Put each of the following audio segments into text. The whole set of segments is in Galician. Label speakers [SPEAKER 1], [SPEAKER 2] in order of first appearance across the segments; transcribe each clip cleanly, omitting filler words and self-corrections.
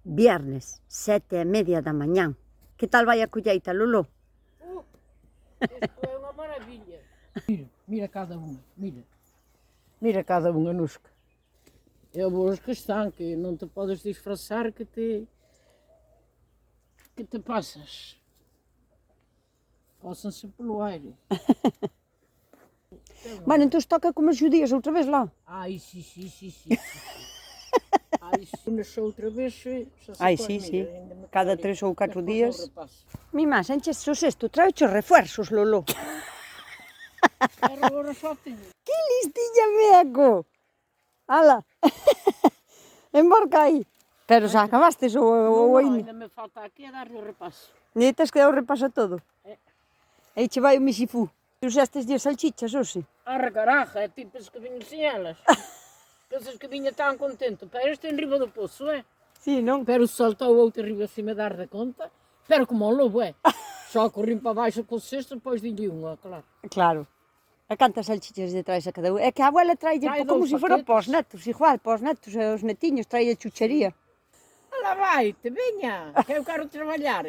[SPEAKER 1] Viernes, 7:30 da mañá. Que tal vai a colleita, Lolo?
[SPEAKER 2] Isto é unha maravilla. Mira cada unha, mira. Mira cada unha, Nusca. É boas que están, que non te podes disfrazar que te passas. Passam-se pelo aire.
[SPEAKER 1] Bueno, entón toca como os judíos outra vez lá.
[SPEAKER 2] Ai, sí. Ai, se nasceu outra vez, xa se
[SPEAKER 1] Ai,
[SPEAKER 2] pode,
[SPEAKER 1] sí,
[SPEAKER 2] mira,
[SPEAKER 1] sí.
[SPEAKER 2] ainda me
[SPEAKER 1] Cada
[SPEAKER 2] colhe.
[SPEAKER 1] 3 ou 4
[SPEAKER 2] Despois
[SPEAKER 1] días.
[SPEAKER 2] ao repaso.
[SPEAKER 1] Mi má, Sánchez, sos esto, trae os refuerzos, Lolo.
[SPEAKER 2] Pero agora só teño.
[SPEAKER 1] Que listiña meco. Ala. Embarca aí. Pero xa acabastes ou
[SPEAKER 2] Non,
[SPEAKER 1] ainda?
[SPEAKER 2] ainda me falta aquí a darle o repaso.
[SPEAKER 1] Ni tes que dar o repaso a todo. Aí che vai o misifú. Tu xa estes días salchichas, hoxe?
[SPEAKER 2] Arra caraja, é ti pensas que viño sin elas. Pensas que viña tan contento, pero este en riba do pozo,
[SPEAKER 1] Sí, non?
[SPEAKER 2] Pero saltou outro arriba sin me dar de conta. Pero como un lobo, Só corrim para baixo co cesto, depois dille unha, claro.
[SPEAKER 1] Claro. A cantas salchichas lle traes a cada un? É que a abuela trae
[SPEAKER 2] Trae
[SPEAKER 1] como
[SPEAKER 2] dous
[SPEAKER 1] se fora
[SPEAKER 2] paquetes.
[SPEAKER 1] pós netos, igual, pós netos e os netiños, trae a chuchería.
[SPEAKER 2] Alá vai-te, veña, que eu quero trabalhar.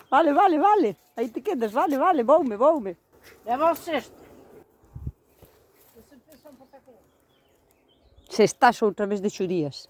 [SPEAKER 1] Vale. Aí te quedas, vale, voume.
[SPEAKER 2] Leva o cesto.
[SPEAKER 1] Se estás outra vez de xudías.